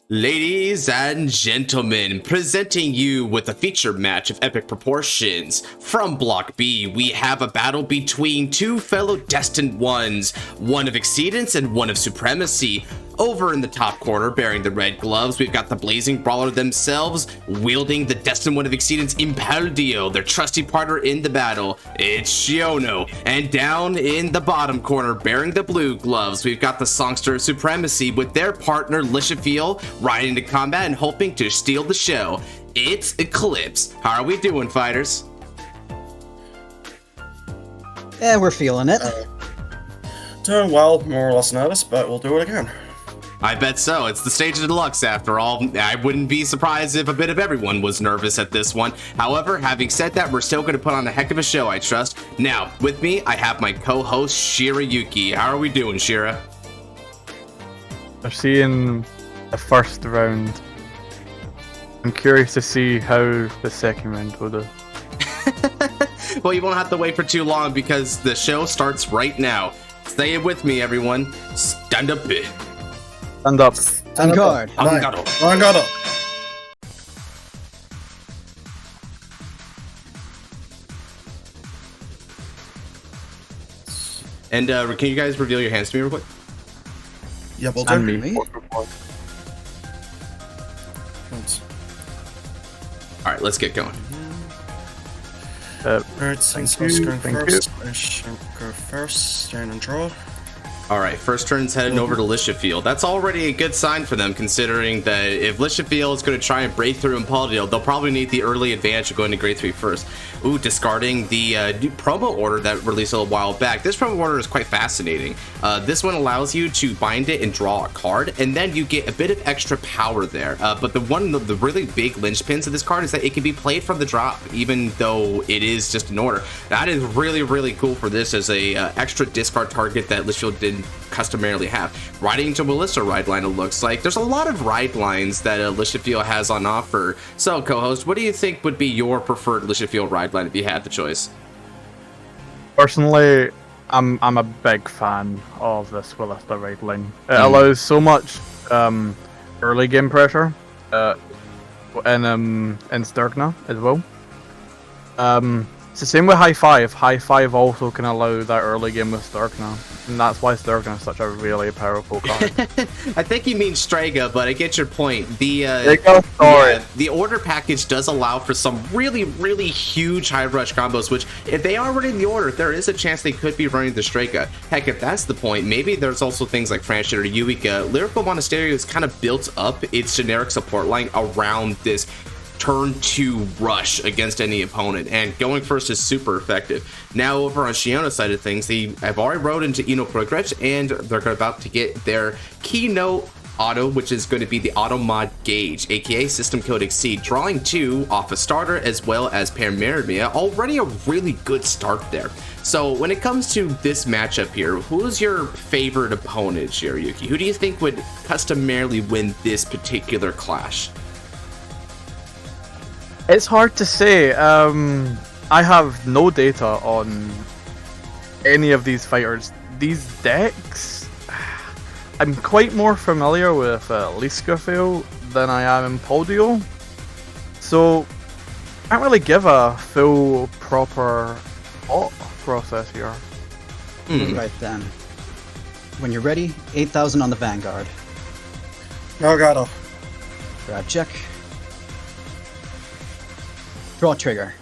Ladies and gentlemen, presenting you with a feature match of epic proportions. From Block B, we have a battle between two fellow Destined Ones, one of Exceedance and one of Supremacy. Over in the top corner, bearing the red gloves, we've got the Blazing Brawler themselves, wielding the Destined One of Exceedance, Impauldio, their trusty partner in the battle. It's Ino. And down in the bottom corner, bearing the blue gloves, we've got the Songster of Supremacy with their partner, Listia Field, riding into combat and hoping to steal the show. It's Eclipse. How are we doing, fighters? Yeah, we're feeling it. Doing well, more or less nervous, but we'll do it again. I bet so. It's the stage of Deluxe after all. I wouldn't be surprised if a bit of everyone was nervous at this one. However, having said that, we're still going to put on a heck of a show, I trust. Now, with me, I have my co-host, Shirayuki. How are we doing, Shira? We're seeing the first round. I'm curious to see how the second round will do. Well, you won't have to wait for too long because the show starts right now. Stay it with me, everyone. Stand up bit. Stand up. Vanguard. Vanguard. And can you guys reveal your hands to me real quick? Yeah, we'll And do. me. Alright, let's get going. Alright, since I was going Thank first, I shall go first, stand and draw. Alright, first turn's heading over to Listia Field. That's already a good sign for them, considering that if Listia Field is going to try and break through Impauldio, they'll probably need the early advantage of going to grade 3 first. Ooh, discarding the new promo order that released a little while back. This promo order is quite fascinating. This one allows you to bind it and draw a card, and then you get a bit of extra power there. But the really big linchpins of this card is that it can be played from the drop, even though it is just an order. That is really, really cool for this as a extra discard target that Listia Field didn't customarily have. Riding into Melissa ride line, it looks like. There's a lot of ride lines that Listia Field has on offer. So, co-host, what do you think would be your preferred Listia Field ride line if you had the choice? Personally, I'm a big fan of this Wilista ride line. It allows so much early game pressure in Sturgna as well. It's the same with High Five. High Five also can allow that early game with Sturgna, and that's why Sturgna is such a really powerful card. I think you mean Strega, but I get your point. The order package does allow for some really, really huge high rush combos, which if they are running the order, there is a chance they could be running the Strega. Heck, if that's the point, maybe there's also things like Franchit or Eureka. Lyrical Monasterio has kind of built up its generic support line around this turn 2 rush against any opponent, and going first is super effective. Now over on Shiona's side of things, they have already rode into Ino Progrett, and they're about to get their keynote auto, which is going to be the auto mod gauge, aka system code Exceed, drawing 2 off a starter as well as Pansmermia. Already a really good start there. So when it comes to this matchup here, who's your favorite opponent, Shirayuki? Who do you think would customarily win this particular clash? It's hard to say. I have no data on any of these fighters. These decks, I'm quite more familiar with Lisciafael than I am Impauldio, so I can't really give a full, proper thought process here. Right then. When you're ready, 8,000 on the Vanguard. Vanguard. Grab check. Draw trigger.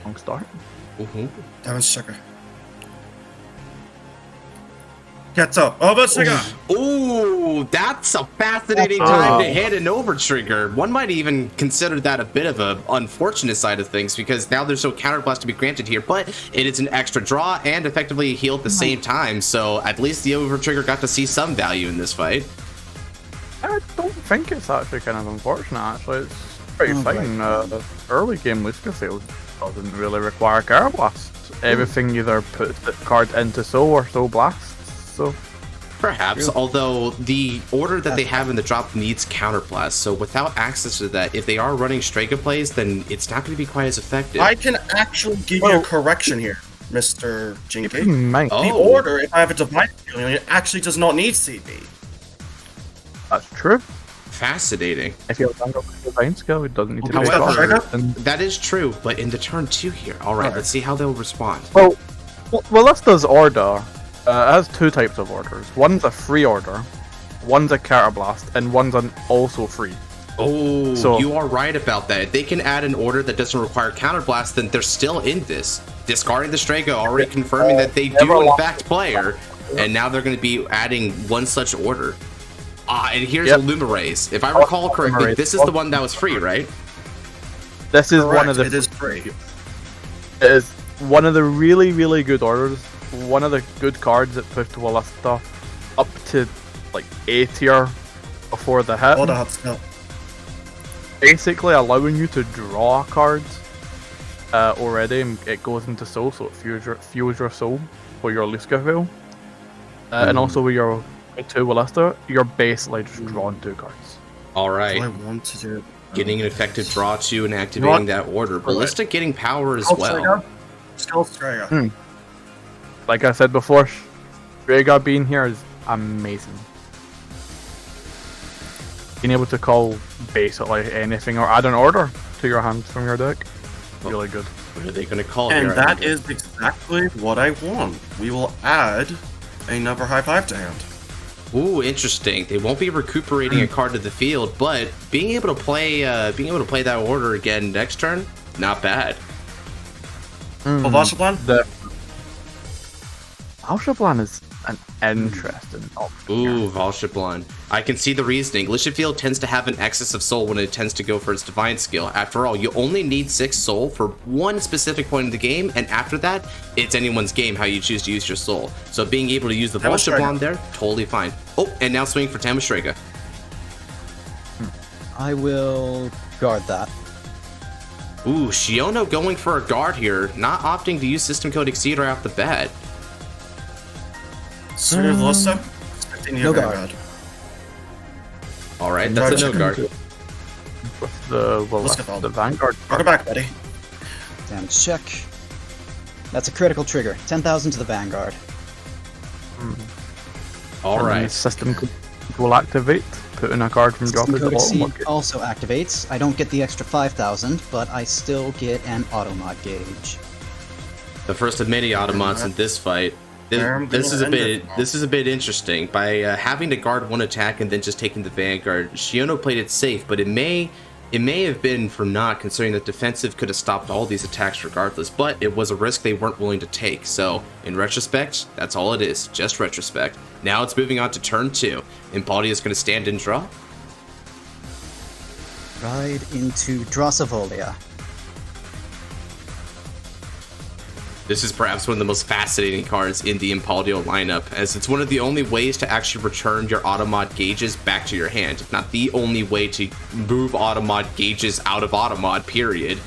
Long start. Damage checker. Gets up. Over trigger. Ooh, that's a fascinating time to hit an over trigger. One might even consider that a bit of an unfortunate side of things, because now there's no counterblast to be granted here, but it is an extra draw and effectively heal at the same time, so at least the over trigger got to see some value in this fight. I don't think it's actually kind of unfortunate, actually. It's pretty fine. The early game Lisciafael doesn't really require Counterblast. Everything either puts the card into Soul or Soul Blasts, so... Perhaps, although the order that they have in the drop needs Counterblast, so without access to that, if they are running Strega plays, then it's not going to be quite as effective. I can actually give you a correction here, Mr. Jinky. Might. The order, if I have a Divine Healing, it actually does not need CB. That's true. Fascinating. If you have Vanguard with Divine Skill, it doesn't need to be However, Scott. And that is true, but in the turn 2 here. Alright, let's see how they'll respond. well, this does order. It has two types of orders. One's a free order, one's a Counterblast, and one's an also free. Oh, So- you are right about that. If they can add an order that doesn't require Counterblast, then they're still in this. Discarding the Strega, already confirming that they do in fact play her, and now they're going to be adding one such order. And here's Yep. Illumiraze. If I recall correctly, Illumiraze. this is the one that was free, right? This is one of the. It is free. It is one of the really, really good orders. One of the good cards that push Listia up to like A tier before the hit. Order hot skill. Basically allowing you to draw cards already, and it goes into soul, so it fuels your soul for your Lisciafael. And also with your 2 Listia, you're basically just drawing 2 cards. Alright. I want to do. Getting an effective draw 2 and activating that order. Ballista getting power as well. Still Strega. Like I said before, Strega being here is amazing. Being able to call basically anything or add an order to your hand from your deck, really good. What are they going to call And here? that is exactly what I want. We will add another high 5 to hand. Ooh, interesting. They won't be recuperating a card to the field, but being able to play that order again next turn, not bad. Plan? The Valshaplan is an interesting option. Ooh, Valshaplan. I can see the reasoning. Listia Field tends to have an excess of soul when it tends to go for its divine skill. After all, you only need 6 soul for one specific point in the game, and after that, it's anyone's game how you choose to use your soul. So being able to use the Valshaplan there, totally fine. Oh, and now swing for Tamastrega. I will guard that. Ooh, Shiono going for a guard here, not opting to use System Code Exceed right off the bat. Suited Listia? No guard. Alright, that's a no guard. With the Lisciafael. the Vanguard. Welcome back, buddy. Damage check. That's a critical trigger. 10,000 to the Vanguard. And then the Alright. system will activate, put in a card from your System opposite Code bottom. Exceed also activates. I don't get the extra 5,000, but I still get an automod gauge. The first of many automots in this fight. This is a bit interesting. By having to guard one attack and then just taking the Vanguard, Shiono played it safe, but it may have been for not, considering that defensive could have stopped all these attacks regardless, but it was a risk they weren't willing to take. So, in retrospect, that's all it is, just retrospect. Now it's moving on to turn 2. Impauldio is going to stand and draw. Ride into Dras Evolia. This is perhaps one of the most fascinating cards in the Impauldio lineup, as it's one of the only ways to actually return your Automod gauges back to your hand, if not the only way to move Automod gauges out of Automod, period.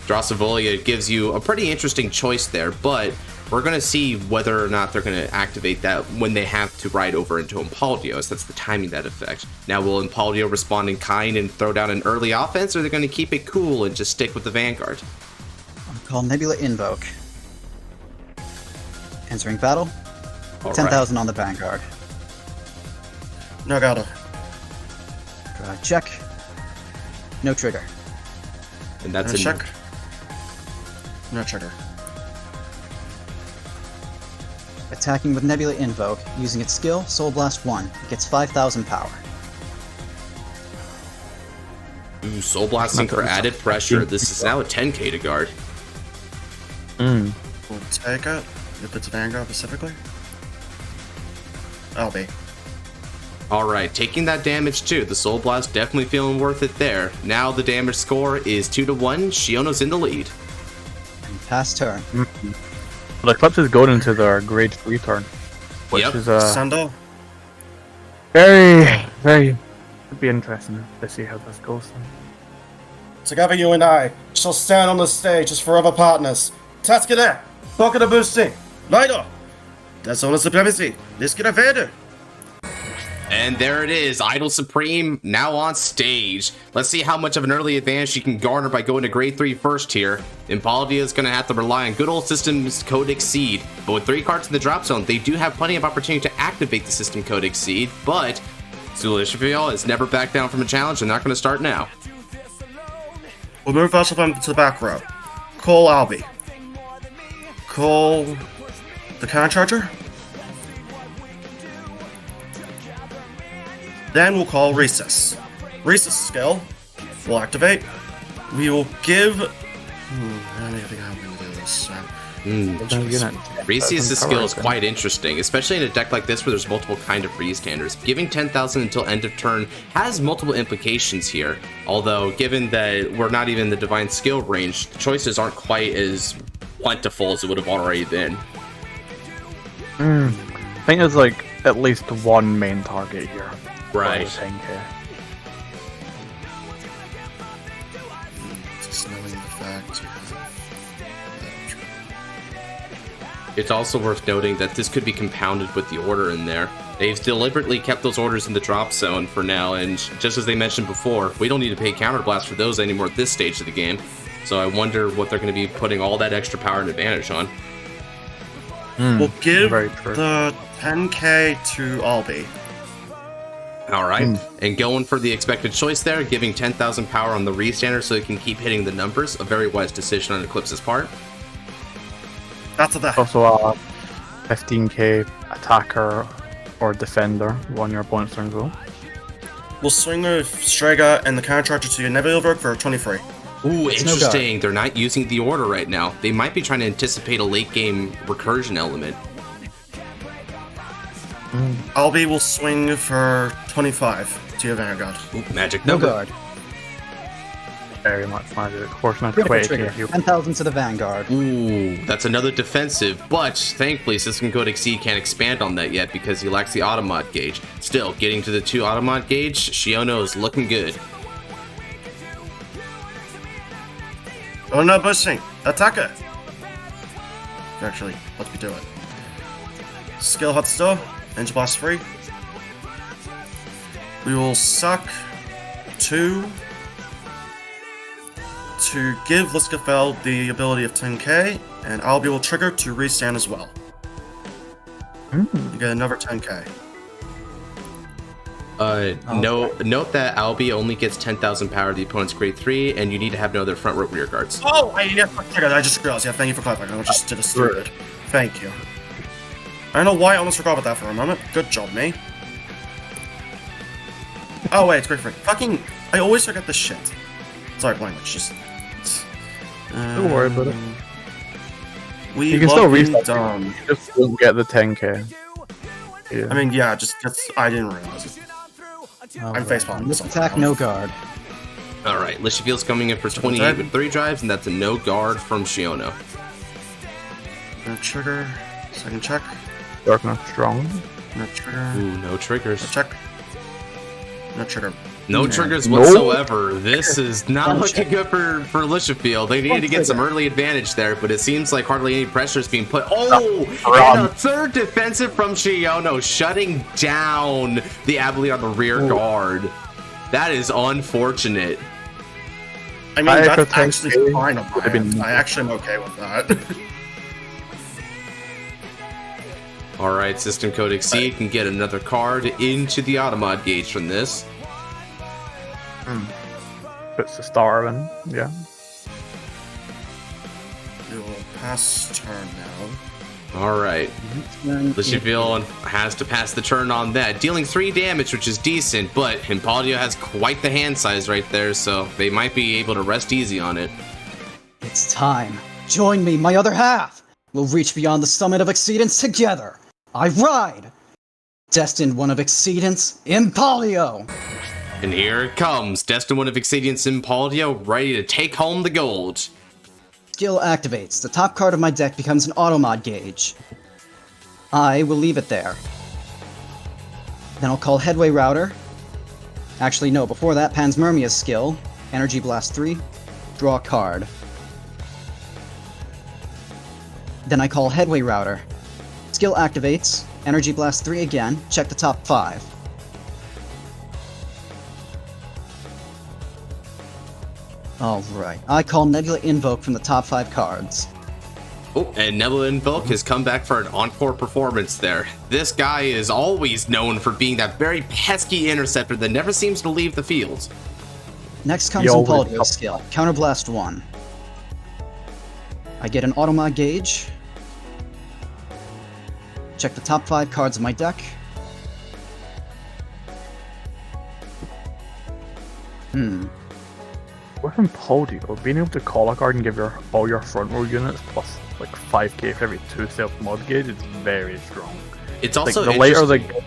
Dras Evolia gives you a pretty interesting choice there, but we're going to see whether or not they're going to activate that when they have to ride over into Impauldio, as that's the timing that effect. Now, will Impauldio respond in kind and throw down an early offense, or are they going to keep it cool and just stick with the Vanguard? I'll call Nebula Invoke. Entering battle. All 10,000 on the Vanguard. No got her. Check. No trigger. And that's No a check. No trigger. Attacking with Nebula Invoke, using its skill, Soul Blast 1. It gets 5,000 power. Ooh, Soul Blasting for added pressure. This is now a 10k to guard. We'll take it. If it's Vanguard specifically. I'll be. Alright, taking that damage too. The Soul Blast definitely feeling worth it there. Now the damage score is 2-1. Shiono's in the lead. And pass turn. The Eclipse is going into their grade 3 turn, which Yep. is Sando. very, it'd be interesting to see how this goes. Together you and I shall stand on the stage as forever partners. Taskade, Pocket of Boosting, Lighter, Destined of Supremacy Lisciafael. And there it is, Idol Supreme now on stage. Let's see how much of an early advantage you can garner by going to grade 3 first here. Impauldio is going to have to rely on good old System's Code Exceed, but with 3 cards in the drop zone, they do have plenty of opportunity to activate the System Code Exceed, but So Lisciafael has never backed down from a challenge. They're not going to start now. We'll move Vasselfam to the back row. Call Albie. Call the Cannon Charger. Then we'll call Recess. Recess skill will activate. We will give... I don't think I'm going to do this. Reese's skill is quite interesting, especially in a deck like this where there's multiple kind of Re-standers. Giving 10,000 until end of turn has multiple implications here, although given that we're not even in the Divine Skill range, the choices aren't quite as plentiful as it would have already been. I think there's like at least one main target here. Right. Just knowing the fact. It's also worth noting that this could be compounded with the order in there. They've deliberately kept those orders in the drop zone for now, and just as they mentioned before, we don't need to pay counterblast for those anymore at this stage of the game. So I wonder what they're going to be putting all that extra power and advantage on. We'll give the 10k to Albie. Alright, and going for the expected choice there, giving 10,000 power on the Re-stander so it can keep hitting the numbers. A very wise decision on Eclipse's part. That's a death. Also a 15k attacker or defender on your opponent's turn as well. We'll swing with Strega and the Cannon Charger to your Nebula Invoke for 23. Ooh, interesting. They're not using the order right now. They might be trying to anticipate a late game recursion element. Albie will swing for 25 to your Vanguard. Ooh, magic No number. guard. Very much magic. Of course, not Critical 20k trigger. here. 10,000 to the Vanguard. Ooh, that's another defensive, but thankfully System Code Exceed can't expand on that yet because he lacks the Automod gauge. Still, getting to the 2 Automod gauge, Shiono is looking good. Oh no, bushing! Attacker! Actually, let me do it. Skill Hot Store, Ninja Blast 3. We will suck 2 to give Lisciafael the ability of 10k, and Albie will trigger to restand as well. You get another 10k. Note that Albie only gets 10,000 power to the opponent's grade 3, and you need to have no other front row rear guards. Oh, I just realized. Yeah, thank you for clarifying. I just did a stupid. Thank you. I don't know why I almost forgot about that for a moment. Good job, me. Oh wait, it's great for fucking. I always forget this shit. Sorry, language. Just. Don't worry about it. We You can still reset. dumb. Just won't get the 10k. Yeah. I mean, yeah, just because I didn't realize it. I'm facepalming. This attack, no guard. Alright, Lisciafael's coming in for 28 with 3 drives, and that's a no guard from Shiono. No trigger. Second check. Darkness strong. No trigger. Ooh, no triggers. Check. No trigger. No triggers whatsoever. This is not looking good for Lisciafael. They needed to get some early advantage there, but it seems like hardly any pressure is being put. Oh, and a third defensive from Shiono, shutting down the Ably on the rear guard. That is unfortunate. I mean, that's actually fine. I actually am okay with that. Alright, System Code Exceed can get another card into the Automod gauge from this. Puts the star in, yeah. We will pass turn now. Alright. Lisciafael has to pass the turn on that, dealing 3 damage, which is decent, but Impauldio has quite the hand size right there, so they might be able to rest easy on it. It's time. Join me, my other half. We'll reach beyond the summit of Exceedance together. I ride. Destined One of Exceedance, Impauldio. And here it comes, Destined One of Exceedance Impauldio, ready to take home the gold. Skill activates. The top card of my deck becomes an Automod gauge. I will leave it there. Then I'll call Headway Router. Actually, no, before that, Pansmermia's skill. Energy Blast 3. Draw a card. Then I call Headway Router. Skill activates. Energy Blast 3 again. Check the top 5. Alright. I call Nebula Invoke from the top 5 cards. Oh, and Nebula Invoke has come back for an encore performance there. This guy is always known for being that very pesky interceptor that never seems to leave the field. Next comes Impauldio's skill, Counterblast 1. I get an Automod gauge. Check the top 5 cards of my deck. With Impauldio, being able to call a card and give all your front row units plus like 5k for every 2 self-mod gauge is very strong. It's also like, the later the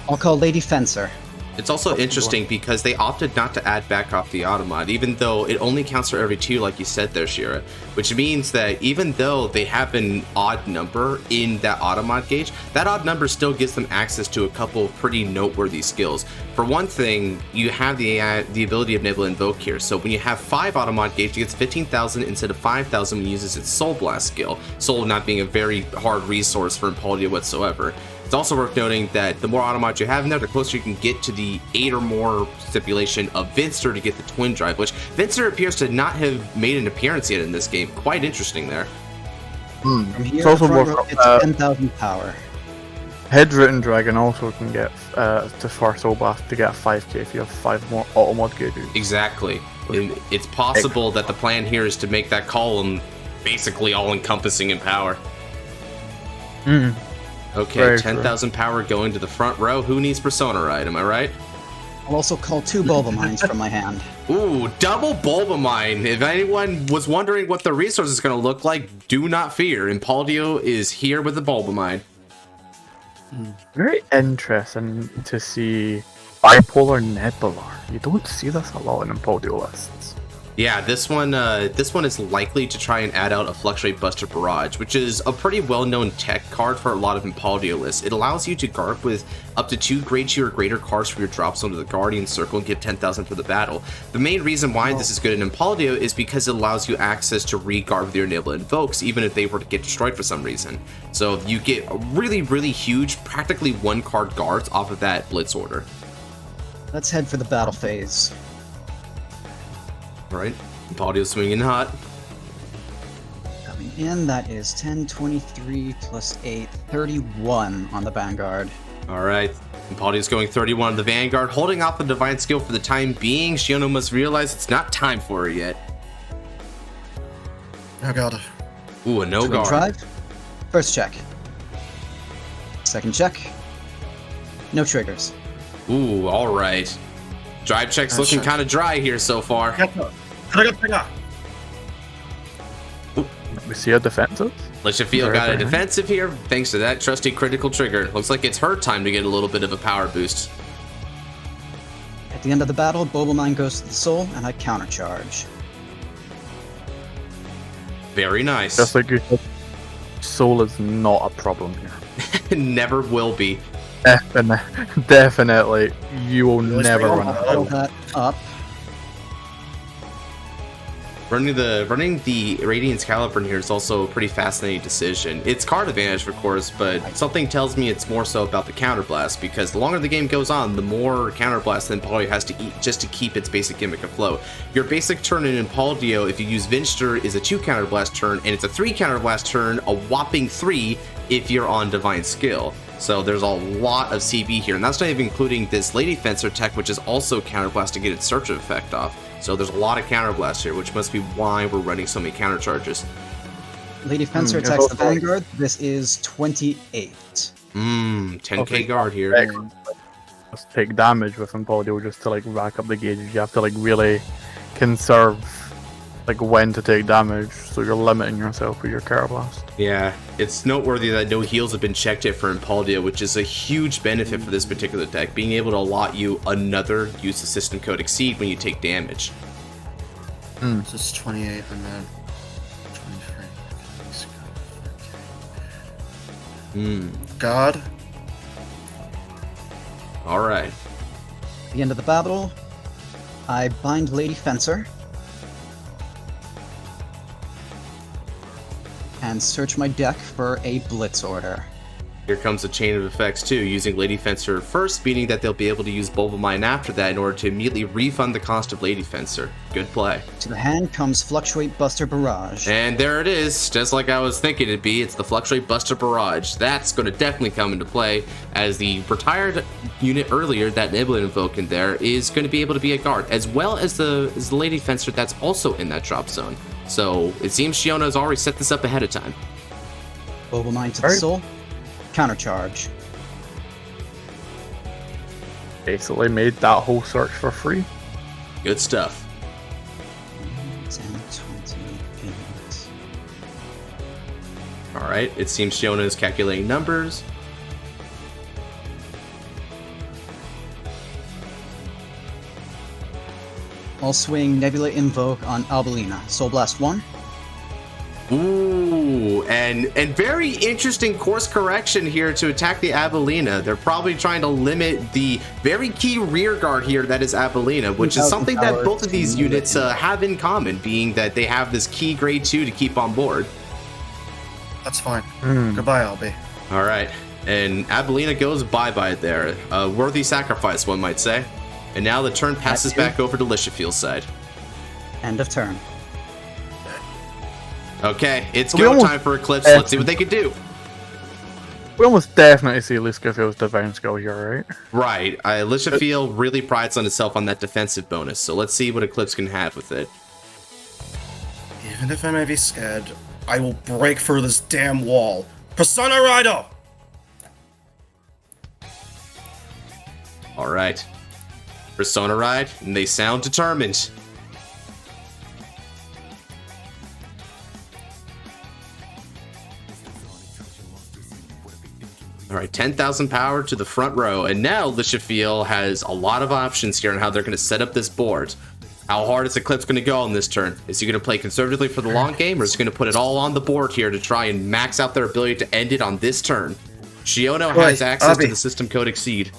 I'll call Lady Fencer. It's also interesting because they opted not to add back off the Automod, even though it only counts for every 2, like you said there, Shira. Which means that even though they have an odd number in that Automod gauge, that odd number still gives them access to a couple of pretty noteworthy skills. For one thing, you have the ability of Nebula Invoke here, so when you have 5 Automod gauge, it gets 15,000 instead of 5,000 when it uses its Soul Blast skill. Soul not being a very hard resource for Impauldio whatsoever. It's also worth noting that the more Automods you have in there, the closer you can get to the 8 or more stipulation of Vinschter to get the Twin Drive, which Vinschter appears to not have made an appearance yet in this game. Quite interesting there. From here, it's 10,000 power. Headwritten Dragon also can get to first Soul Blast to get 5k if you have 5 more Automod gauges. Exactly. It's possible that the plan here is to make that column basically all-encompassing in power. Okay, 10,000 power going to the front row. Who needs Persona Ride, am I right? I'll also call 2 Bobalmines from my hand. Ooh, double Bobalmine. If anyone was wondering what the resource is going to look like, do not fear. Impauldio is here with the Bobalmine. Very interesting to see Bipolar Nebula. You don't see this a lot in Impauldio lists. Yeah, this one is likely to try and add out a Fluctuate Buster Barrage, which is a pretty well-known tech card for a lot of Impauldio lists. It allows you to guard with up to 2 grade 2 or greater cards from your drop zone to the Guardian Circle and get 10,000 for the battle. The main reason why this is good in Impauldio is because it allows you access to re-guard with your Nebula Invokes, even if they were to get destroyed for some reason. So you get really, really huge, practically 1-card guards off of that Blitz order. Let's head for the battle phase. Right, Impauldio swinging hot. Coming in, that is 10, 23 plus 8, 31 on the Vanguard. Alright, Impauldio's going 31 on the Vanguard, holding off the Divine Skill for the time being. Shiono must realize it's not time for her yet. Oh god. Ooh, a no guard. Drive. First check. Second check. No triggers. Ooh, alright. Drive check's looking kind of dry here so far. We see a defensive. Listia Field got a defensive here, thanks to that trusty critical trigger. Looks like it's her time to get a little bit of a power boost. At the end of the battle, Bobalmine goes to the soul, and I countercharge. Very nice. Just like you said, soul is not a problem here. Never will be. Definitely, you will never run out. Hold that up. Running the Radiance Caliburn here is also a pretty fascinating decision. It's card advantage, of course, but something tells me it's more so about the counterblast, because the longer the game goes on, the more counterblast that Impauldio has to eat just to keep its basic gimmick afloat. Your basic turn in Impauldio, if you use Vinschter, is a 2 counterblast turn, and it's a 3 counterblast turn, a whopping 3 if you're on Divine Skill. So there's a lot of CB here, and that's not even including this Lady Fencer tech, which is also counterblast to get its search effect off. So there's a lot of counterblast here, which must be why we're running so many counter charges. Lady Fencer attacks the Vanguard. This is 28. 10k guard here. Just take damage with Impauldio just to like rack up the gauges. You have to like really conserve like when to take damage, so you're limiting yourself with your Counterblast. Yeah, it's noteworthy that no heals have been checked yet for Impauldio, which is a huge benefit for this particular deck, being able to allot you another use of system code Exceed when you take damage. So it's 28 and then 23. God. Alright. At the end of the battle, I bind Lady Fencer and search my deck for a Blitz order. Here comes a chain of effects too, using Lady Fencer first, meaning that they'll be able to use Bobalmine after that in order to immediately refund the cost of Lady Fencer. Good play. To the hand comes Fluctuate, Buster, Barrage. And there it is, just like I was thinking it'd be. It's the Fluctuate, Buster, Barrage. That's going to definitely come into play, as the retired unit earlier, that Nebula Invoke in there, is going to be able to be a guard, as well as the Lady Fencer that's also in that drop zone. So it seems Shiona has already set this up ahead of time. Bobalmine to the soul. Countercharge. Basically made that whole search for free. Good stuff. 10, 28. Alright, it seems Shiona is calculating numbers. I'll swing Nebula Invoke on Albelina. Soul Blast 1. Ooh, and very interesting course correction here to attack the Abelina. They're probably trying to limit the very key rear guard here that is Abelina, which is something that both of these units have in common, being that they have this key grade 2 to keep on board. That's fine. Goodbye, Albie. All right, and Abelina goes bye-bye there. A worthy sacrifice, one might say. And now the turn passes back over to Listia Field's side. End of turn. Okay, it's go time for Eclipse. Let's see what they can do. We almost definitely see Listia Field's divine skill here, right? Right. Listia Field really prides on itself on that defensive bonus, so let's see what Eclipse can have with it. Even if I may be scared, I will break through this damn wall. Persona Rider! Alright. Persona Ride, and they sound determined. Alright, 10,000 power to the front row, and now Listia Field has a lot of options here on how they're going to set up this board. How hard is Eclipse going to go on this turn? Is he going to play conservatively for the long game, or is he going to put it all on the board here to try and max out their ability to end it on this turn? Shiona has access to the system code Exceed.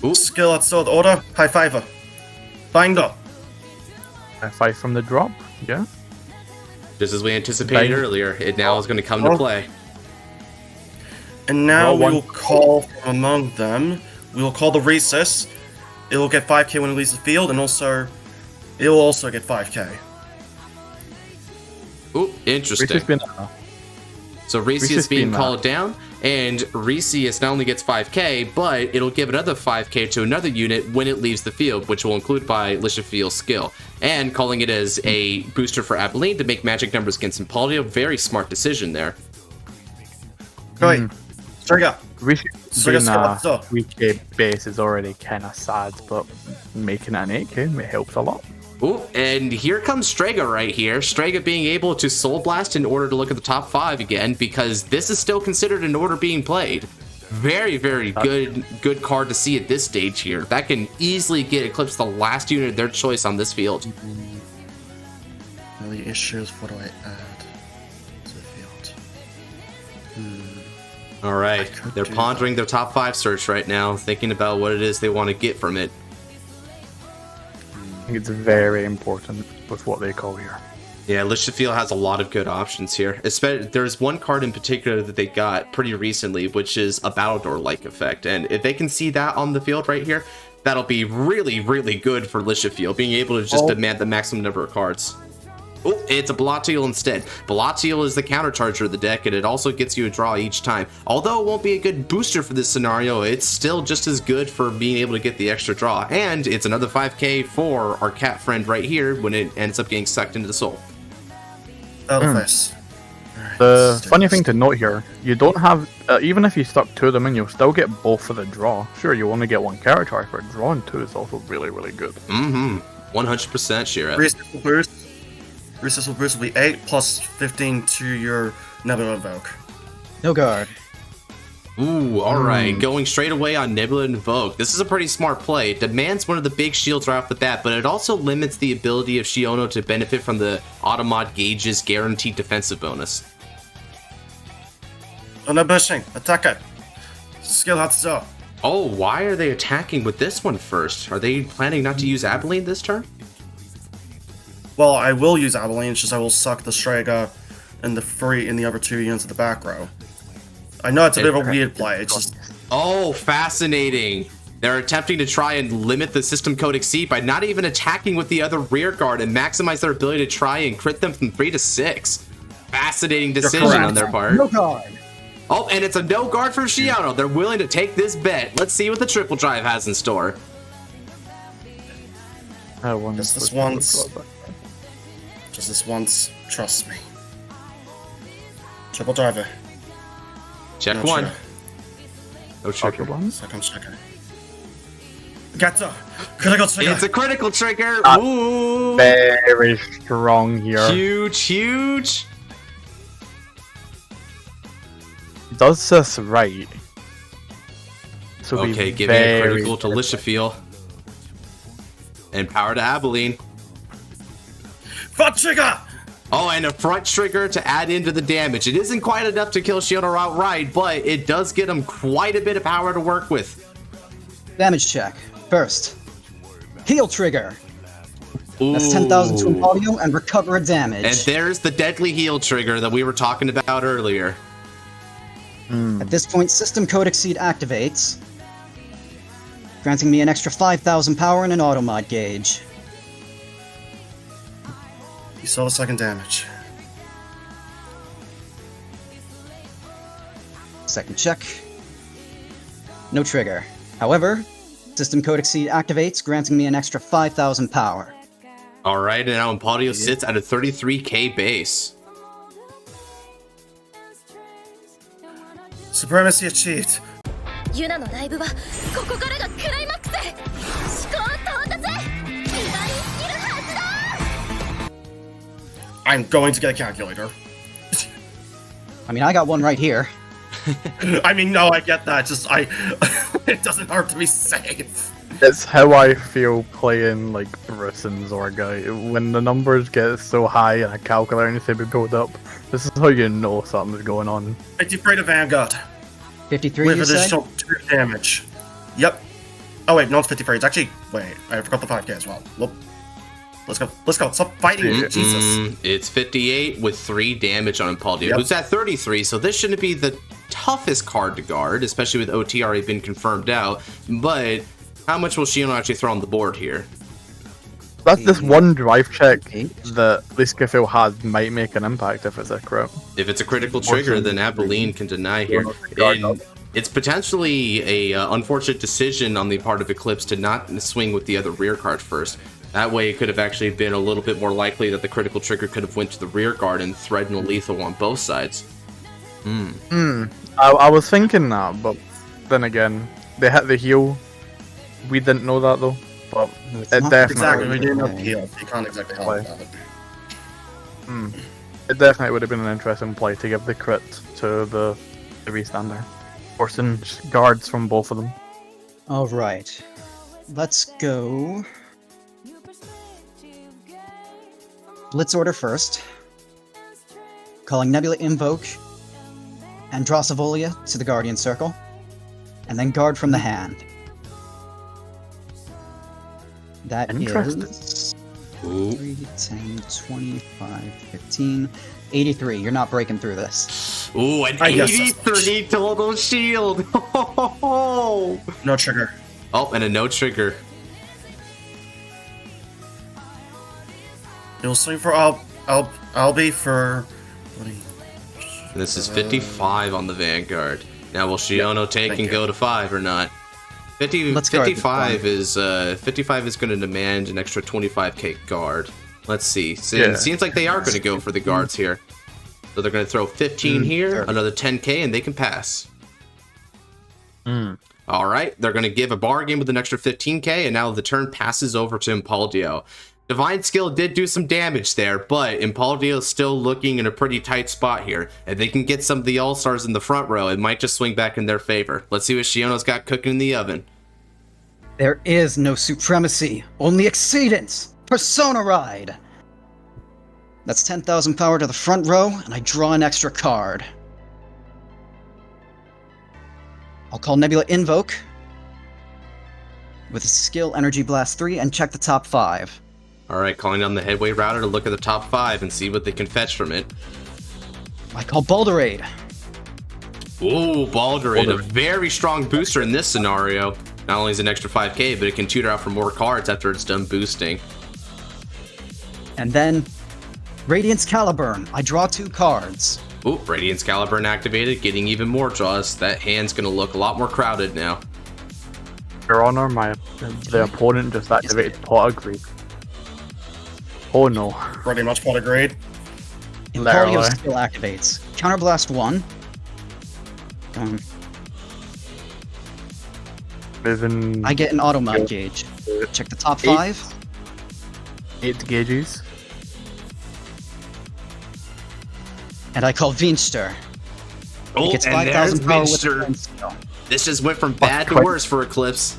Ooh. Skill at sword order, high fiver. Binder. High five from the drop, yeah. Just as we anticipated earlier, it now is going to come to play. And now we will call from among them. We will call the Recess. It will get 5k when it leaves the field, and also, it will also get 5k. Ooh, interesting. So Reese is being called down, and Reese not only gets 5k, but it'll give another 5k to another unit when it leaves the field, which will include by Listia Field's skill. And calling it as a booster for Abilene to make magic numbers against Impauldio. Very smart decision there. Right. Straight Being a 3k base is already kind of sad, but making it an 8k helps a lot. Ooh, and here comes Strega right here. Strega being able to Soul Blast in order to look at the top 5 again, because this is still considered an order being played. Very, very good card to see at this stage here. That can easily get Eclipse the last unit of their choice on this field. Well, the issue is, what do I add to the field? All right, they're pondering their top 5 search right now, thinking about what it is they want to get from it. I think it's very important with what they call here. Yeah, Listia Field has a lot of good options here. There's one card in particular that they got pretty recently, which is a Battle Door-like effect. And if they can see that on the field right here, that'll be really, really good for Listia Field, being able to just demand the maximum number of cards. Oh, it's a Baldareid instead. Baldareid is the countercharger of the deck, and it also gets you a draw each time. Although it won't be a good booster for this scenario, it's still just as good for being able to get the extra draw. And it's another 5k for our cat friend right here when it ends up getting sucked into the soul. The funny thing to note here, you don't have, even if you stuck 2 of them in, you'll still get both for the draw. Sure, you only get 1 character, but drawing 2 is also really, really good. 100% Shira. Recess will boost will be 8 plus 15 to your Nebula Invoke. No guard. Ooh, alright. Going straight away on Nebula Invoke. This is a pretty smart play. It demands one of the big shields right off the bat, but it also limits the ability of Shiona to benefit from the Automod Gauge's guaranteed defensive bonus. No bushing. Attack it. Skill Hatsu. Oh, why are they attacking with this one first? Are they planning not to use Abilene this turn? Well, I will use Abilene, it's just I will suck the Strega and the other 2 units of the back row. I know it's a bit of a weird play. It's just... Oh, fascinating. They're attempting to try and limit the system code exceed by not even attacking with the other rear guard and maximize their ability to try and crit them from 3 to 6. Fascinating decision on their part. No guard. Oh, and it's a no guard for Shiono. They're willing to take this bet. Let's see what the triple drive has in store. Just this once. Just this once. Trust me. Triple driver. Check No one. trigger. No trigger. Second trigger. Gotcha. Critical trigger. It's a critical trigger. Ooh. Very strong here. Huge, huge. Does this right. So Okay, giving a critical to Lisciafael. And power to Abilene. Front trigger! Oh, and a front trigger to add into the damage. It isn't quite enough to kill Shiono outright, but it does get him quite a bit of power to work with. Damage check. First. Heal trigger. Ooh. That's 10,000 to Impauldio and recover damage. And there's the deadly heal trigger that we were talking about earlier. At this point, System Code Exceed activates, granting me an extra 5,000 power and an automod gauge. You saw the second damage. Second check. No trigger. However, System Code Exceed activates, granting me an extra 5,000 power. Alright, and now Impauldio sits at a 33k base. Supremacy achieved. I'm going to get a calculator. I mean, I got one right here. I mean, no, I get that. Just, it doesn't hurt to be safe. It's how I feel playing like Risson's Zorga. When the numbers get so high and a calculator needs to be built up, this is how you know something's going on. 53 to Vanguard. 53, With you say? additional 2 damage. Yep. Oh wait, no, it's 53. It's actually... Wait, I forgot the 5k as well. Whoop. Let's go. Let's go. Stop fighting. Jesus. It's 58 with 3 damage on Impauldio, Yep. who's at 33, so this shouldn't be the toughest card to guard, especially with OT already been confirmed out. But how much will Shiono actually throw on the board here? That's this one drive check that Lisciafael has might make an impact if it's a crit. If it's a critical trigger, then Abilene can deny here. And it's potentially a unfortunate decision on the part of Eclipse to not swing with the other rear card first. That way, it could have actually been a little bit more likely that the critical trigger could have went to the rear guard and threatened a lethal on both sides. I was thinking that, but then again, they hit the heal. We didn't know that though, but it not definitely Exactly, we didn't have the heal. You can't exactly help about it. it definitely would have been an interesting play to give the crit to the restander, forcing guards from both of them. Alright. Let's go... Blitz order first. Calling Nebula Invoke and Dras Evolia to the Guardian Circle. And then guard from the hand. That Interesting. is... Ooh. 3, 10, 25, 15, 83. You're not breaking through this. Ooh, an I guess that's 83 total shield! No trigger. Oh, and a no trigger. You'll swing for I'll be for... And this is 55 on the Vanguard. Now, will Shiono take Thank and you. go to 5 or not? 50, Let's guard this 55 is 55 is going to demand an extra 25k guard. Let's see. So Yeah. It seems like they are going to go for the guards here. So they're going to throw 15 here, another 10k, and they can pass. All right, they're going to give a bargain with an extra 15k, and now the turn passes over to Impauldio. Divine Skill did do some damage there, but Impauldio is still looking in a pretty tight spot here. If they can get some of the All-Stars in the front row, it might just swing back in their favor. Let's see what Shiono's got cooking in the oven. There is no supremacy, only exceedance. Persona Ride. That's 10,000 power to the front row, and I draw an extra card. I'll call Nebula Invoke with a skill Energy Blast 3 and check the top 5. All right, calling down the Headway router to look at the top 5 and see what they can fetch from it. I call Baldareid. Ooh, Baldareid, a very strong booster in this scenario. Not only is it an extra 5k, but it can tutor out for more cards after it's done boosting. And then, Radiance Caliburn. I draw 2 cards. Ooh, Radiance Caliburn activated, getting even more draws. That hand's gonna look a lot more crowded now. Your Honor, the opponent just activated Pot of Greed. Oh no. Pretty much pot of greed. Impauldio still activates. Counterblast 1. Moving. I get an automod gauge. Check the top 5. 8 gauges. And I call Vinschter. Oh, It gets and there's 5,000 power with Vinschter. the skill. This just went from bad to worse for Eclipse.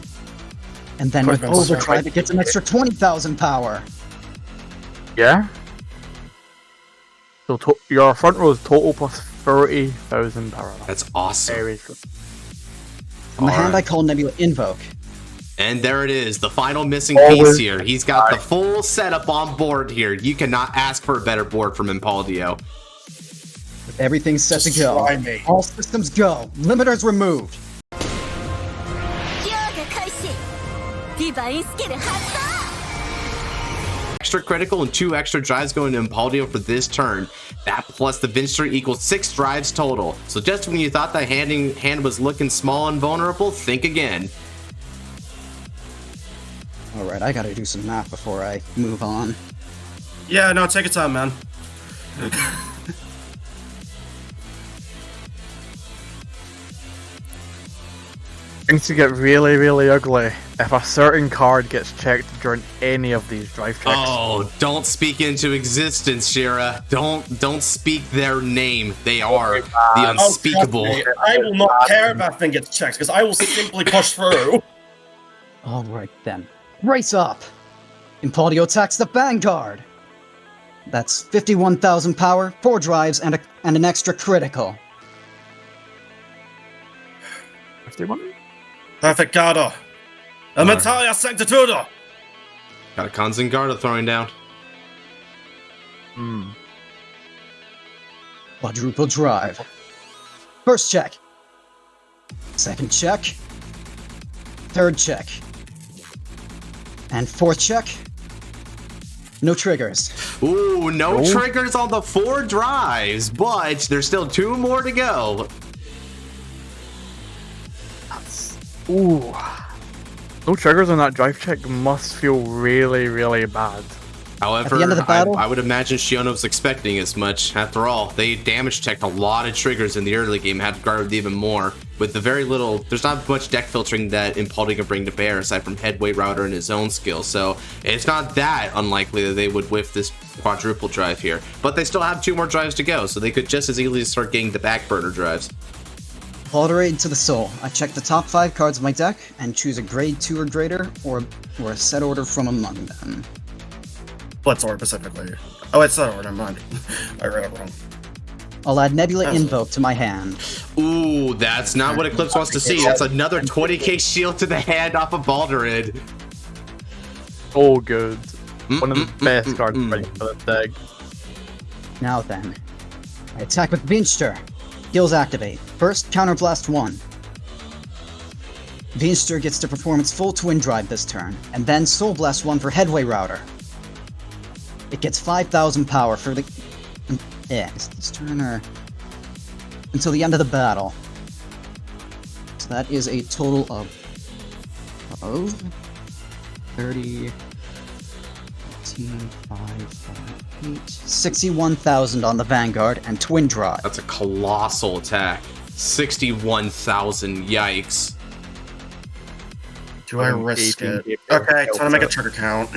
And then with Overdrive, it gets an extra 20,000 power. Yeah. So your front row is total plus 30,000 power. That's awesome. Very good. From the hand, I call Nebula Invoke. And there it is, the final missing piece here. He's got the full setup on board here. You cannot ask for a better board from Impauldio. Everything's set to go. All systems go. Limiters removed. Extra critical and 2 extra drives going to Impauldio for this turn. That plus the Vinschter equals 6 drives total. So just when you thought that hand was looking small and vulnerable, think again. Alright, I gotta do some math before I move on. Yeah, no, take your time, man. Things to get really, really ugly if a certain card gets checked during any of these drive checks. Oh, don't speak into existence, Shira. Don't speak their name. They are the unspeakable. I will not care if that thing gets checked, because I will simply push through. Alright then. Race up! Impauldio attacks the Vanguard! That's 51,000 power, 4 drives, and an extra critical. 51? Perfectado. Amatalia Sanctitudo! Got a Konzengarda throwing down. Quadruple drive. First check. Second check. Third check. And 4th check. No triggers. Ooh, no triggers on the 4 drives, but there's still 2 more to go. Ooh. No triggers on that drive check must feel really, really bad. However, At the end of the battle, I would imagine Shiono's expecting as much. After all, they damage checked a lot of triggers in the early game, had to guard even more. With the very little, there's not much deck filtering that Impauldio can bring to bear aside from Headway Router and his own skill. So it's not that unlikely that they would whiff this quadruple drive here. But they still have 2 more drives to go, so they could just as easily start getting the back burner drives. Baldareid to the soul. I check the top 5 cards of my deck and choose a grade 2 or greater, or a set order from among them. What sword specifically? Oh, it's set order, mind. I read it wrong. I'll add Nebula Invoke to my hand. Ooh, that's not what Eclipse wants to see. That's another 20k shield to the hand off of Baldareid. Oh, good. One of the best cards right for the deck. Now then, I attack with Vinschter. Skills activate. First, Counterblast 1. Vinschter gets to perform its full Twin Drive this turn, and then Soul Blast 1 for Headway Router. It gets 5,000 power for the... is this turn or... until the end of the battle. So that is a total of... 30... 15, 5, 8... 61,000 on the Vanguard and Twin Drive. That's a colossal attack. 61,000, yikes. Do I risk it? Okay, time to make a trigger count.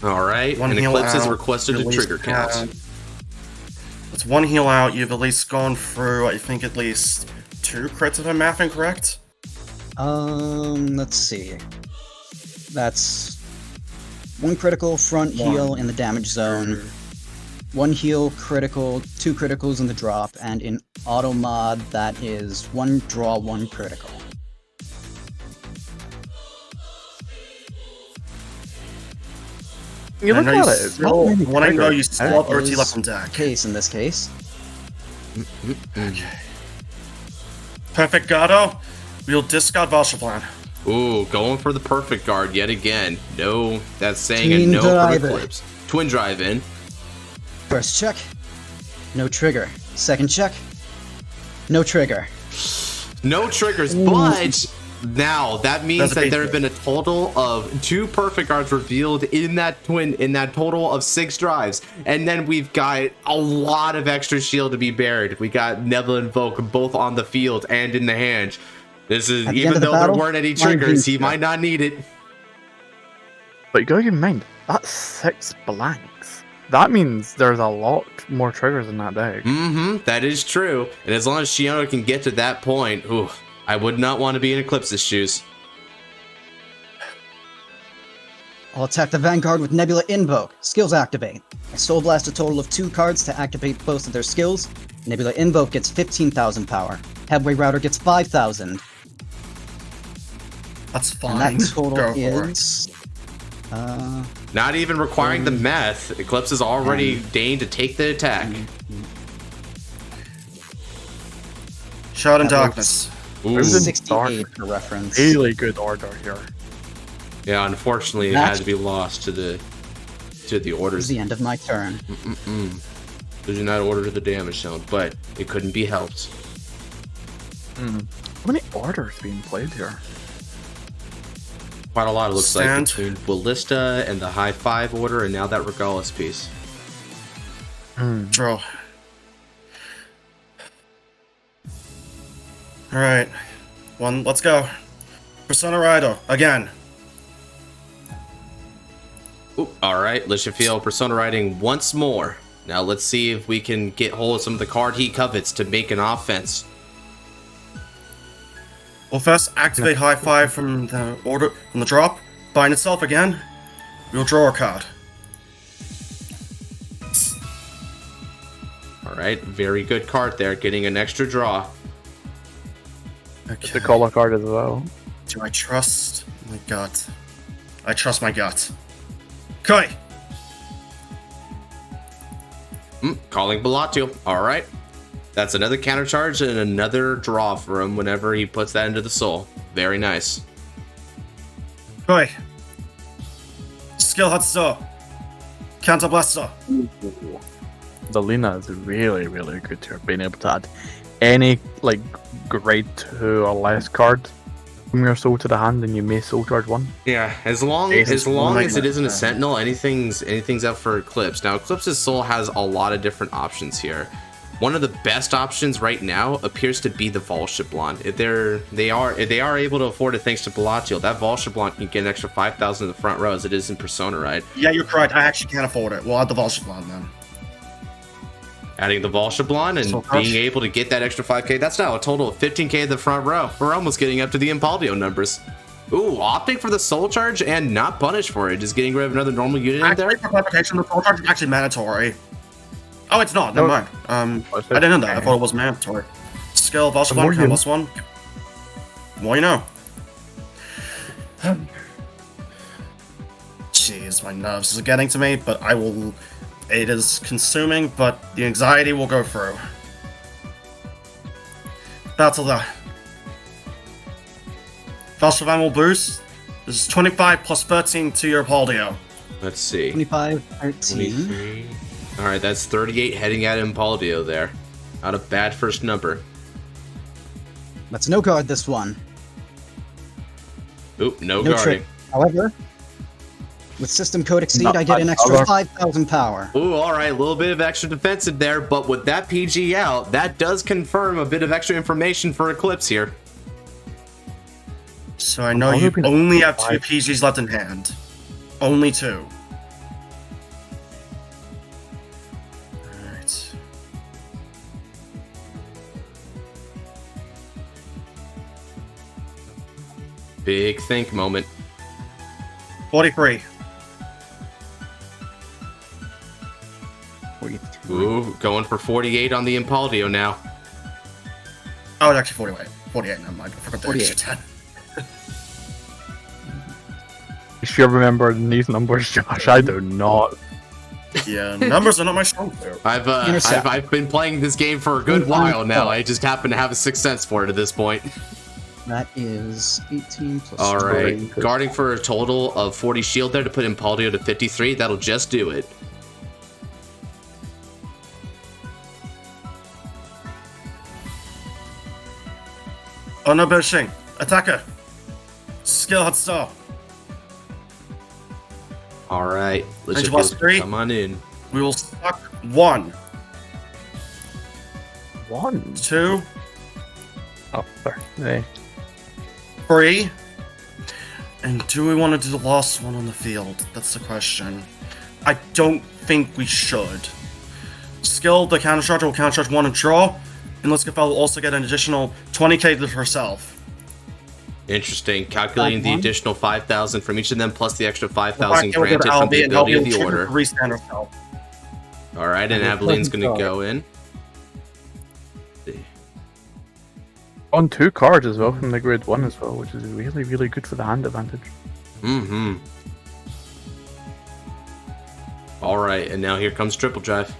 Alright, and Eclipse has requested a trigger count. That's 1 heal out. You've at least gone through, I think, at least 2 crits if I'm mathing correct. Let's see. That's 1 critical, front heal in the damage zone, 1 heal critical, 2 criticals in the drop, and in auto mod that is 1 draw, 1 critical. You look at it. When I know you still have RT left in deck. Case in this case. Okay. Perfect Gardo. We'll discard Valshaplan. Ooh, going for the perfect guard yet again. No, that's saying Twin a no for drive Eclipse. Twin drive in. First check, no trigger. Second check, no trigger. No triggers, but now that means that there have been a total of 2 perfect guards revealed in that total of 6 drives. And then we've got a lot of extra shield to be buried. We got Nebula and Invoke both on the field and in the hand. This is, even though there weren't any triggers, he might not need it. But you gotta keep in mind, that's 6 blanks. That means there's a lot more triggers in that deck. That is true. And as long as Shiona can get to that point, ooh, I would not want to be in Eclipse's shoes. I'll attack the Vanguard with Nebula Invoke. Skills activate. I Soul Blast a total of 2 cards to activate both of their skills. Nebula Invoke gets 15,000 power. Headway Router gets 5,000. That's fine. And that total is... Not even requiring the math. Eclipse has already deigned to take the attack. Shroud in Darkness. Ooh. 68 for reference. Really good order here. Yeah, unfortunately, it had to be lost to the This is orders. the end of my turn. Losing that order to the damage zone, but it couldn't be helped. How many orders being played here? Quite a lot, it looks like, Stand. between Ballista and the High 5 order, and now that Regalis piece. Draw. Alright. Let's go. Persona Rider, again. Ooh, alright, Listia Field Persona Riding once more. Now let's see if we can get hold of some of the card he covets to make an offense. We'll first activate High 5 from the drop. Bind itself again. We'll draw a card. Alright, very good card there, getting an extra draw. Okay. The color card as well. Do I trust my gut? I trust my gut. Kai! Calling Baldareid. Alright. That's another counter charge and another draw for him whenever he puts that into the soul. Very nice. Kai! Skill Hatsu! Counter Blaster! The Lina is really, really good here, being able to add any grade 2 or less card from your soul to the hand, and you may soul charge 1. Yeah, as long as it isn't a sentinel, anything's up for Eclipse. Now, Eclipse's soul has a lot of different options here. One of the best options right now appears to be the Valshaplan. If they are able to afford it thanks to Baldareid, that Valshaplan can get an extra 5,000 in the front row as it is in Persona Ride. Yeah, you're correct. I actually can't afford it. We'll add the Valshaplan then. Adding the Valshaplan and being able to get that extra 5k, that's now a total of 15k in the front row. We're almost getting up to the Impauldio numbers. Ooh, opting for the soul charge and not punished for it. Just getting rid of another normal unit in there. For clarification, the soul charge is actually mandatory. Oh, it's not. Never mind. I didn't know that. I thought it was mandatory. Skill, Valshaplan, count plus 1. The more you know. Jeez, my nerves are getting to me, but I will... It is consuming, but the anxiety will go through. Battle that. Valshaplan will boost. This is 25 plus 13 to your Impauldio. Let's see. 25, 13. 23. Alright, that's 38 heading at Impauldio there. Not a bad first number. Let's no guard this one. Oop, no No guarding. trick. However, with System Code Exceed, I get an extra 5,000 power. Ooh, alright, a little bit of extra defensive there, but with that PG out, that does confirm a bit of extra information for Eclipse here. So I know you only have 2 PGs left in hand. Only 2. Alright. Big think moment. 43. Ooh, going for 48 on the Impauldio now. Oh, it's actually 48. 48, never mind. I forgot the 48. extra 10. You should remember these numbers, Josh. I do not. Yeah, numbers are not my strong suit. I've been playing this game for a good while now. I just happen to have a sixth sense for it at this point. That is 18 plus. All right, 3. guarding for a total of 40 shield there to put Impauldio to 53. That'll just do it. Oh no, bushing. Attacker. Skill hot star. All right, let's Range plus 3. come on in. We will suck 1. 1. 2. Oh, sorry. 3. And do we want to do the last one on the field? That's the question. I don't think we should. Skill, the counter charge will counter charge 1 and draw. And Lisciafael will also get an additional 20k to herself. Interesting. Calculating the additional 5,000 from each of them, plus the extra 5,000 granted from the ability of the order. All right, and Aveline's going to go in. On 2 cards as well from the grade 1 as well, which is really, really good for the hand advantage. Mm-hmm. All right, and now here comes Triple Drive.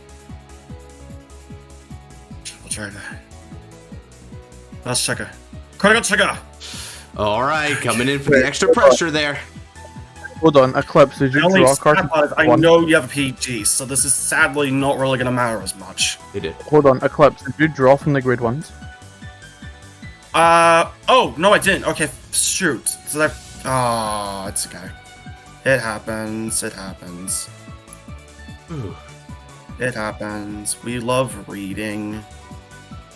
Triple Drive. Last checker. Critical checker! All right, coming in for the extra pressure there. Hold on, Eclipse, did you draw a card? I know you have a PG, so this is sadly not really going to matter as much. You did. Hold on, Eclipse, did you draw from the grade 1s? Oh, no I didn't. Okay, shoot. So that, it's okay. It happens, it happens. Ooh. It happens. We love reading.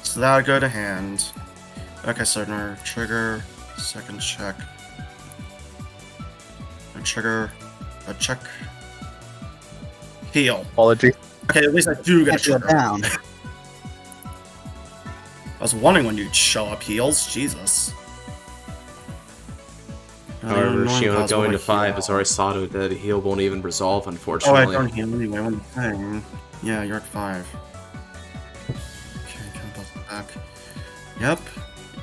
So that'll go to hand. Okay, so no trigger, second check. A trigger, a check. Heal. Apology. Okay, at least I do get a Extra trigger. down. I was wondering when you'd show up heals. Jesus. However, Shiona going to 5 is already saw to that heal won't even resolve, Oh, unfortunately. I don't heal anyway. One thing. Yeah, you're at 5. Okay, count both back. Yep.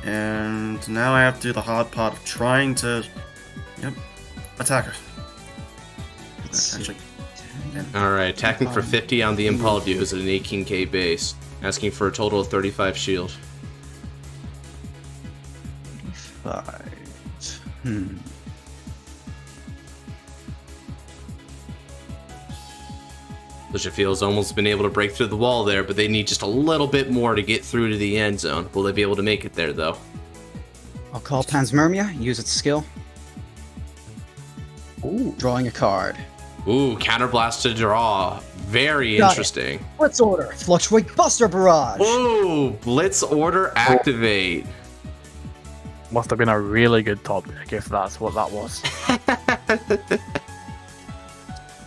And now I have to do the hard part of trying to. Yep. Attack her. Let's see. All right, attacking for 50 on the Impauldio is at an 18k base, asking for a total of 35 shield. 5. Lisciafael's almost been able to break through the wall there, but they need just a little bit more to get through to the end zone. Will they be able to make it there, though? I'll call Pansmermia, use its skill. Ooh. Drawing a card. Ooh, counterblast to draw. Very Got interesting. It. Blitz order, Fluctuate, Buster Barrage. Ooh, Blitz order activate. Must have been a really good top deck if that's what that was.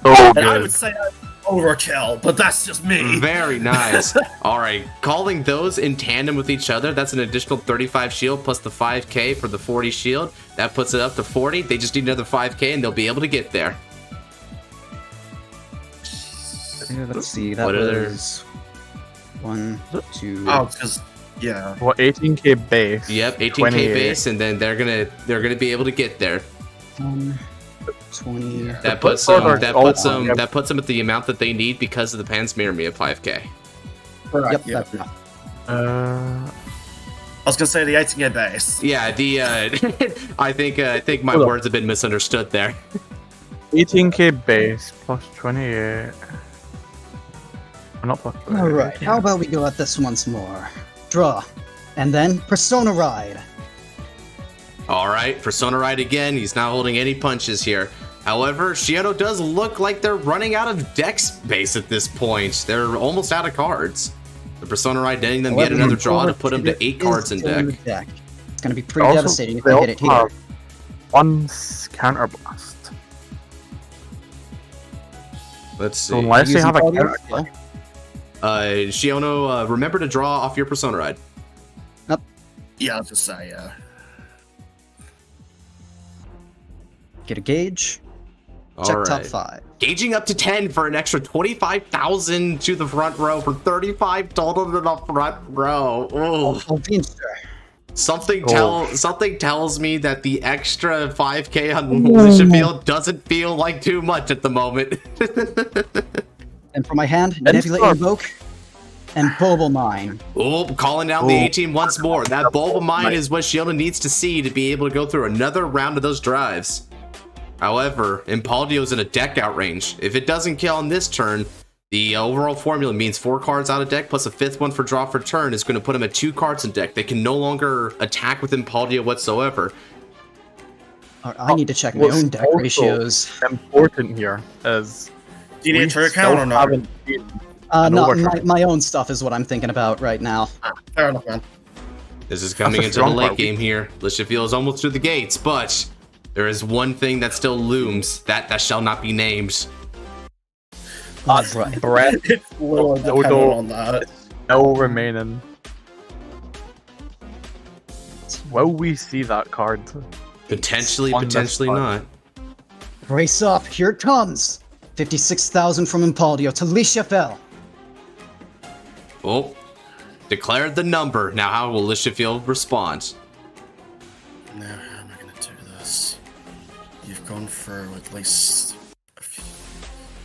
Oh, and I would say that's overkill, but that's just me. Very nice. All right, calling those in tandem with each other, that's an additional 35 shield plus the 5k for the 40 shield. That puts it up to 40. They just need another 5k and they'll be able to get there. Let's see, that was 1, 2. Oh, because yeah. What, 18k base? Yep, 18k 28. base, and then they're gonna be able to get there. 1, 20. That puts them at the amount that they need because of the Pansmermia 5k. Yep, Yeah. that's enough. I was gonna say the 18k base. Yeah, the I think my words have been misunderstood there. 18k base plus 28. Not plus 28. Alright, how about we go at this once more? Draw. And then Persona Ride. All right, Persona Ride again. He's not holding any punches here. However, Shiano does look like they're running out of deck space at this point. They're almost out of cards. The Persona Ride netting them yet another draw to put them to 8 cards in deck. It's going to be pretty devastating if they hit it here. One counterblast. Let's see. So unless they have a Using counter, Shiono, remember to draw off your Persona Ride. Yeah, I was just say yeah. Get a gauge. All Check right. top 5. Gauging up to 10 for an extra 25,000 to the front row for 35 total to the front row. Oh, Vinschter. something tells me that the extra 5k on Listia Field doesn't feel like too much at the moment. And from my hand, And Nebula start. Invoke and Bobalmine. Oh, calling down the 18 once more. That Bobalmine is what Shiona needs to see to be able to go through another round of those drives. However, Impauldio's in a deck out range. If it doesn't kill on this turn, the overall formula means 4 cards out of deck plus a 5th one for draw for turn is going to put him at 2 cards in deck. They can no longer attack with Impauldio whatsoever. I need to check my own deck ratios. Important here is Do you need a trigger still count or not? haven't seen an No, overturn. my own stuff is what I'm thinking about right now. Fair enough, man. This is coming That's into a the strong late part. game here. Listia Field is almost through the gates, but there is one thing that still looms. That shall not be named. Right. Breath It's literally No, dependent no. on that. still remaining. Will we see that card? Potentially, On this potentially card. not. Brace up, here it comes. 56,000 from Impauldio to Lisciafael. Oh, declared the number. Now how will Listia Field respond? Now, how am I going to do this? You've gone through at least a few.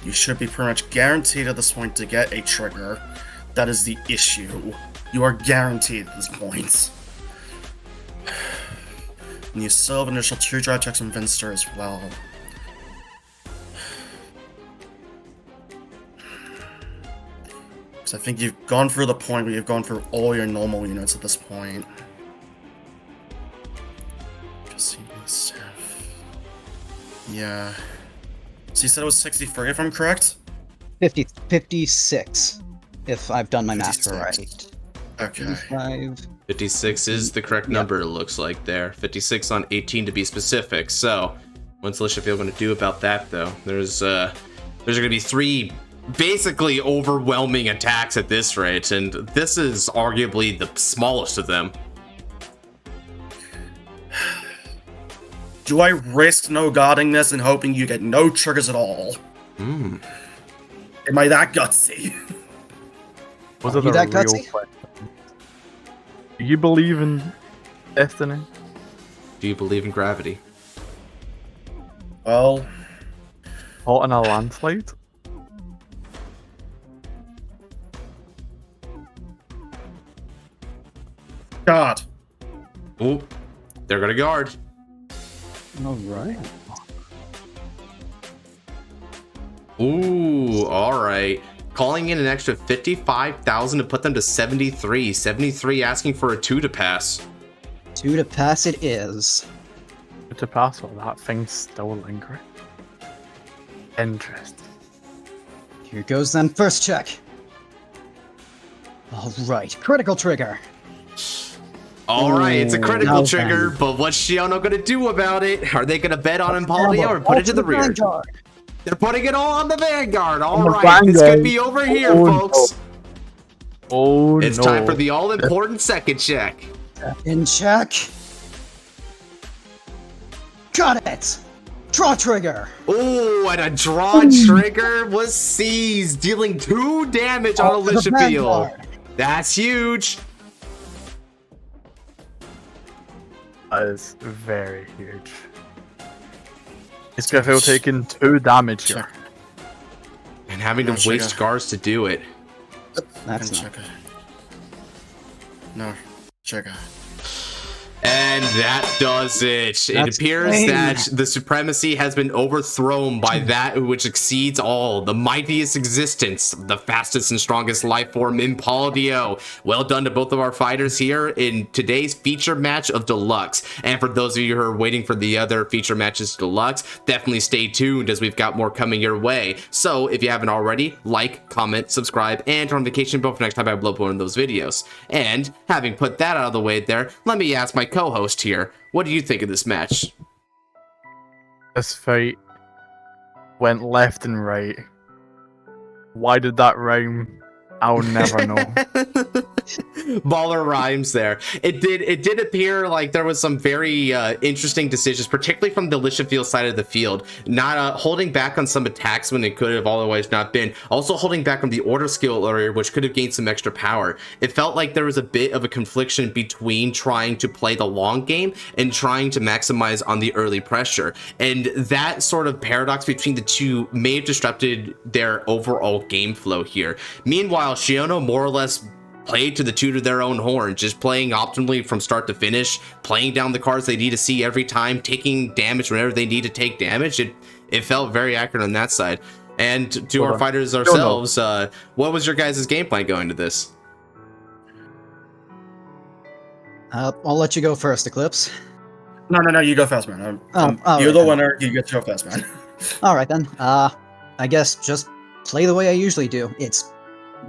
You should be pretty much guaranteed at this point to get a trigger. That is the issue. You are guaranteed at this point. And you still have initial 2 drive checks on Vinschter as well. Because I think you've gone through the point where you've gone through all your normal units at this point. Just see this stuff. Yeah. So you said it was 63 if I'm correct? 56, if I've done my math 56. right. Okay. 55. 56 is the correct number, it looks like there. 56 on 18 to be specific. So, what's Listia Field going to do about that, though? There's going to be 3 basically overwhelming attacks at this rate, and this is arguably the smallest of them. Do I risk no guarding this and hoping you get no triggers at all? Am I that gutsy? Those Are are you the that real gutsy? questions. Do you believe in destiny? Do you believe in gravity? Well, Caught in a landslide? God. Oh, they're going to guard. Alright. Ooh, all right. Calling in an extra 55,000 to put them to 73. 73 asking for a 2 to pass. 2 to pass it is. To pass while that thing's still lingering. Interesting. Here goes then, first check. Alright, critical trigger. All right, it's a critical now trigger, then. but what's Shiona going to do about it? Are they going to bet on Impauldio or put it to the rear? Vanguard. They're putting it all on the Vanguard. All the right, this Vanguard. could be over here, Oh, folks. Oh It's no. time for the all-important second check. In check. Got it! Draw trigger! Oh, and a draw trigger was seized, dealing 2 damage on Oh, the Listia Field. Vanguard. That's huge. That is very huge. Lisciafael taking 2 damage here. Check. And having No to waste trigger. guards to do it. That's Can not. check it. No, check it. And that does it. It That's appears plain. that the supremacy has been overthrown by that which exceeds all, the mightiest existence, the fastest and strongest life form, Impauldio. Well done to both of our fighters here in today's feature match of Deluxe. And for those of you who are waiting for the other feature matches Deluxe, definitely stay tuned as we've got more coming your way. So if you haven't already, like, comment, subscribe, and turn on notification bell for next time I upload one of those videos. And having put that out of the way there, let me ask my co-host here, what do you think of this match? This fight went left and right. Why did that rhyme? I'll never know. Baller rhymes there. It did appear like there was some very interesting decisions, particularly from the Listia Field side of the field, not holding back on some attacks when it could have otherwise not been. Also holding back on the order skill area, which could have gained some extra power. It felt like there was a bit of a confliction between trying to play the long game and trying to maximize on the early pressure. And that sort of paradox between the two may have disrupted their overall game flow here. Meanwhile, Shiono more or less played to the toot of their own horn, just playing optimally from start to finish, playing down the cards they need to see every time, taking damage whenever they need to take damage. It felt very accurate on that side. And to our fighters ourselves, what was your guys' game plan going to this? I'll let you go first, Eclipse. No, you go first, man. You're the winner, you get to go first, man. Alright then, I guess just play the way I usually do. It's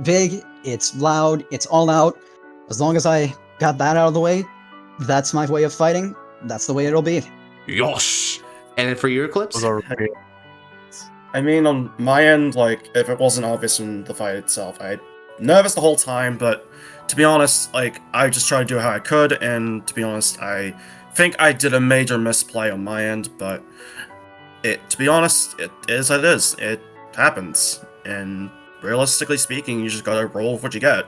big, it's loud, it's all out. As long as I got that out of the way, that's my way of fighting. That's the way it'll be. Yosh! And then for your Eclipse? I mean, on my end, like, if it wasn't obvious in the fight itself, I nervous the whole time, but to be honest, like, I just tried to do how I could, and to be honest, I think I did a major misplay on my end, but to be honest, it is what it is. It happens, and realistically speaking, you just gotta roll with what you get.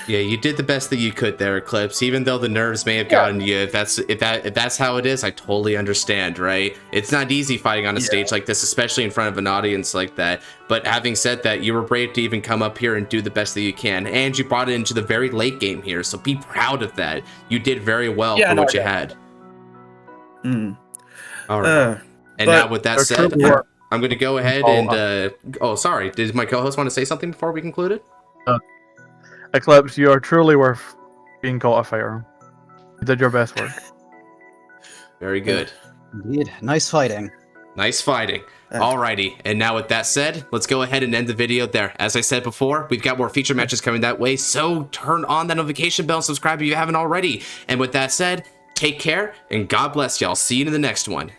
Yeah, you did the best that you could there, Eclipse. Even though the nerves may have gotten you, if that's how it is, I totally understand, right? It's not easy fighting on a stage like this, especially in front of an audience like that. But having said that, you were brave to even come up here and do the best that you can, and you brought it into the very late game here. So be proud of that. You did very well for what you had. All right. And now with that said, I'm going to go ahead and... oh, sorry. Did my co-host want to say something before we concluded? Eclipse, you are truly worth being called a fighter. You did your best work. Very good. Indeed. Nice fighting. Nice fighting. Alrighty. And now with that said, let's go ahead and end the video there. As I said before, we've got more feature matches coming that way, so turn on that notification bell and subscribe if you haven't already. And with that said, take care, and God bless y'all. See you in the next one.